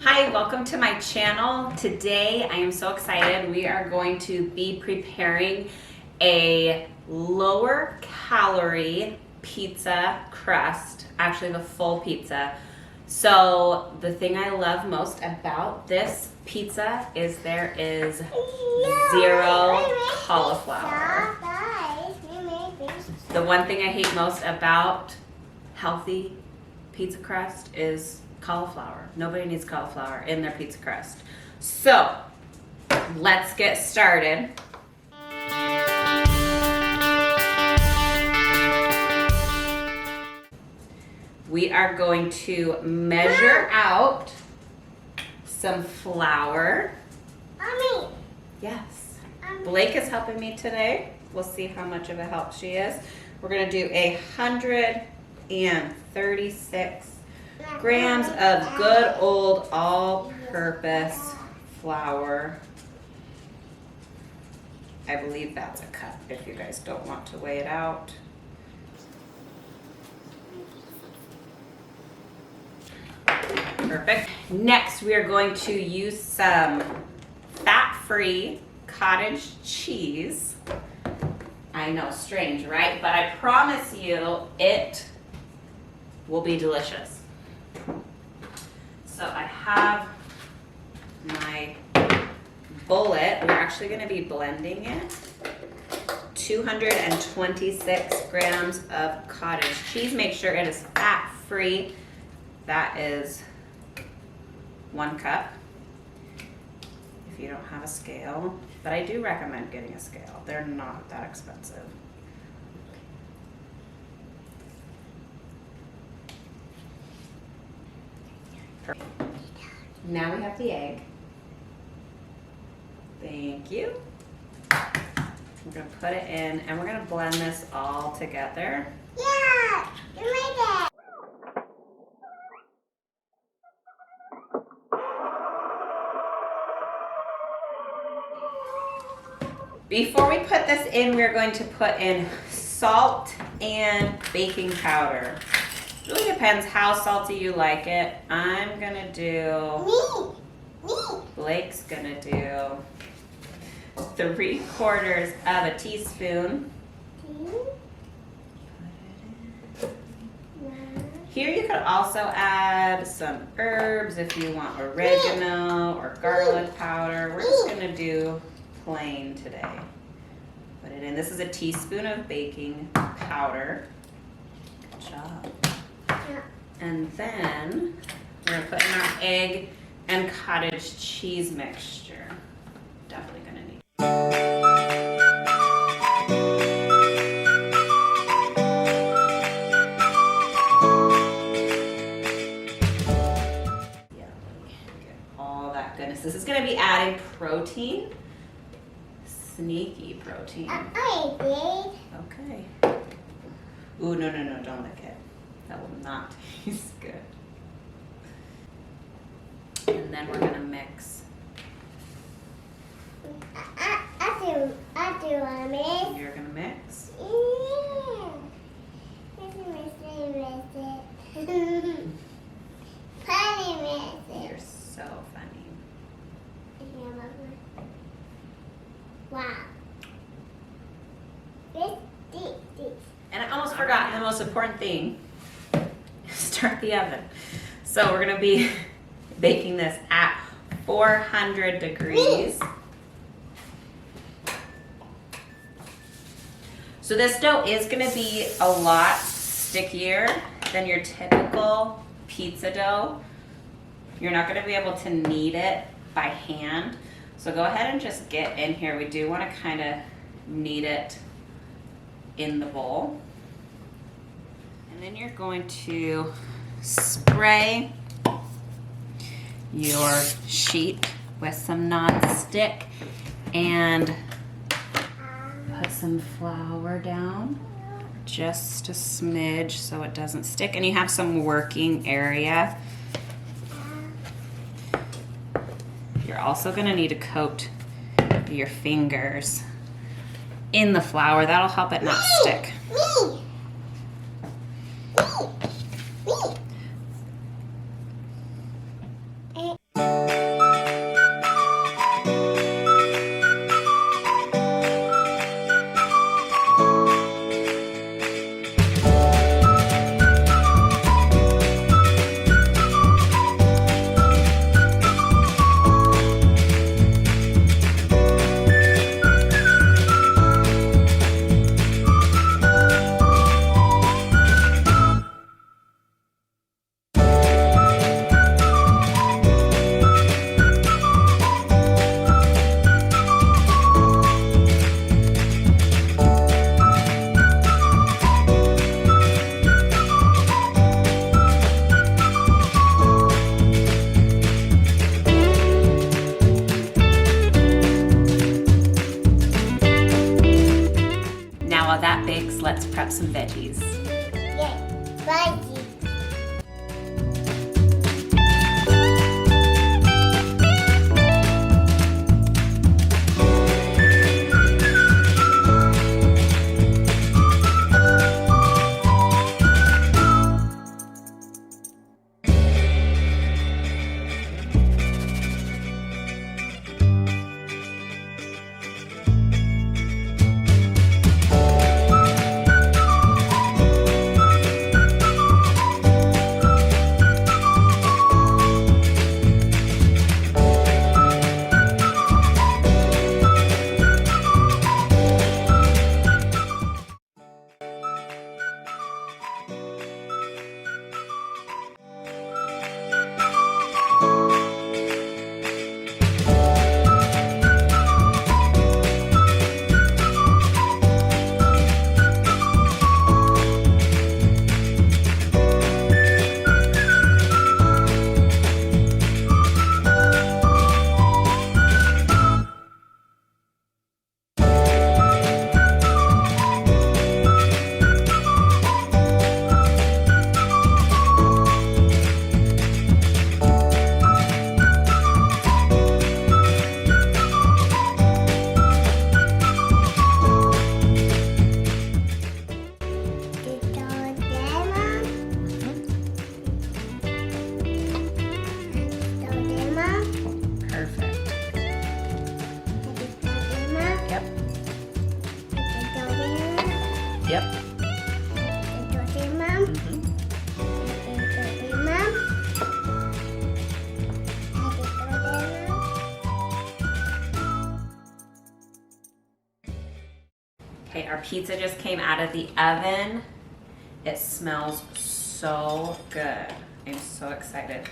Hi, welcome to my channel. Today I am so excited. We are going to be preparing a lower calorie pizza crust, actually the full pizza. So the thing I love most about this pizza is there is zero cauliflower. The one thing I hate most about healthy pizza crust is cauliflower. Nobody needs cauliflower in their pizza crust. So let's get started. We are going to measure out some flour. Mommy. Yes. Blake is helping me today. We'll see how much of a help she is. We're going to do 136 grams of good old all-purpose flour. I believe that's a cup if you guys don't want to weigh it out. Perfect. Next, we are going to use some fat-free cottage cheese. I know, strange, right? But I promise you it will be delicious. So I have my bullet. We're actually going to be blending it. 226 grams of cottage cheese. Make sure it is fat-free. That is 1 cup if you don't have a scale. But I do recommend getting a scale. They're not that expensive. Now we have the egg. Thank you. We're going to put it in and we're going to blend this all together. Yeah, you made it. Before we put this in, we're going to put in salt and baking powder. It really depends how salty you like it. I'm gonna do, Me. Blake's gonna do 3/4 of a teaspoon. Here you could also add some herbs if you want oregano or garlic powder. We're just gonna do plain today. Put it in. This is a teaspoon of baking powder. Good job. And then we're gonna put in our egg and cottage cheese mixture. Definitely gonna need. Yeah, get all that goodness. This is gonna be adding protein. Sneaky protein. I did. Okay. Ooh, no, don't lick it. That will not taste good. And then we're gonna mix. I do, Mommy. You're gonna mix. Yeah. You're so funny. Wow. And I almost forgot the most important thing. Start the oven. So we're gonna be baking this at 400 degrees. So this dough is gonna be a lot stickier than your typical pizza dough. You're not gonna be able to knead it by hand. So go ahead and just get in here. We do wanna kinda knead it in the bowl. And then you're going to spray your sheet with some nonstick and put some flour down, just a smidge so it doesn't stick. And you have some working area. You're also gonna need to coat your fingers in the flour. That'll help it not stick. up some veggies. Yeah, spicy. Yep. Okay, our pizza just came out of the oven. It smells so good. I'm so excited.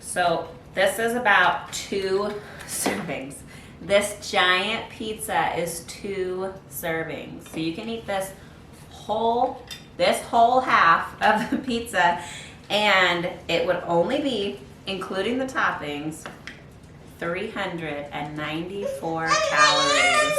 So this is about 2 servings. This giant pizza is 2 servings. So you can eat this whole half of the pizza, and it would only be, including the toppings, 394 calories.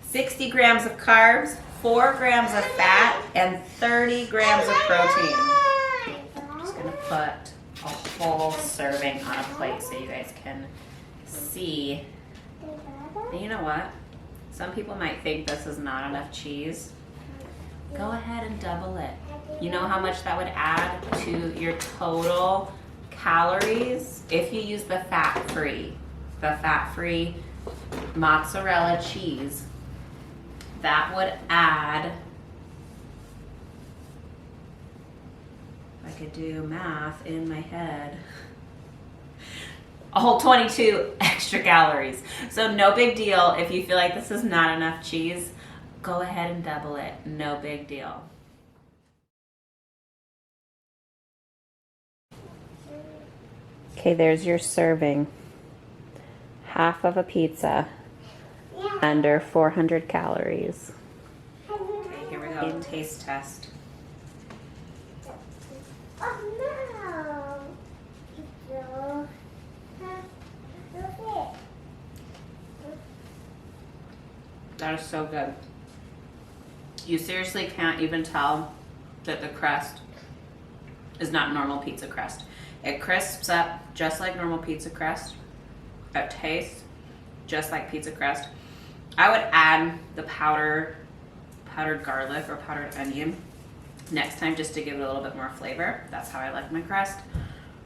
60 grams of carbs, 4 grams of fat, and 30 grams of protein. I'm just gonna put a whole serving on a plate so you guys can see. And you know what? Some people might think this is not enough cheese. Go ahead and double it. You know how much that would add to your total calories if you use the fat-free mozzarella cheese. That would add, if I could do math in my head, a whole 22 extra calories. So no big deal if you feel like this is not enough cheese. Go ahead and double it. No big deal. Okay, there's your serving. Half of a pizza, under 400 calories. Okay, here we go. Taste test. Oh no! That is so good. You seriously can't even tell that the crust is not normal pizza crust. It crisps up just like normal pizza crust. It tastes just like pizza crust. I would add the powdered garlic or powdered onion next time just to give it a little bit more flavor. That's how I like my crust.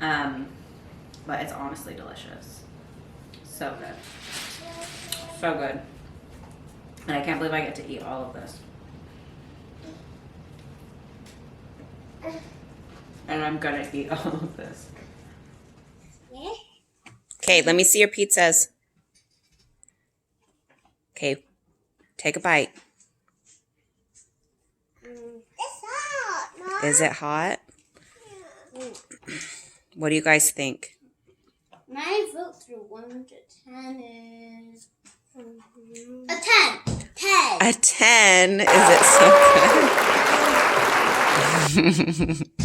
But it's honestly delicious. So good. So good. And I can't believe I get to eat all of this. And I'm gonna eat all of this. Okay, let me see your pizzas. Okay, take a bite. It's hot, Mom. Is it hot? What do you guys think? My vote through 1 to 10 is a 10. 10. A 10? Is it so good?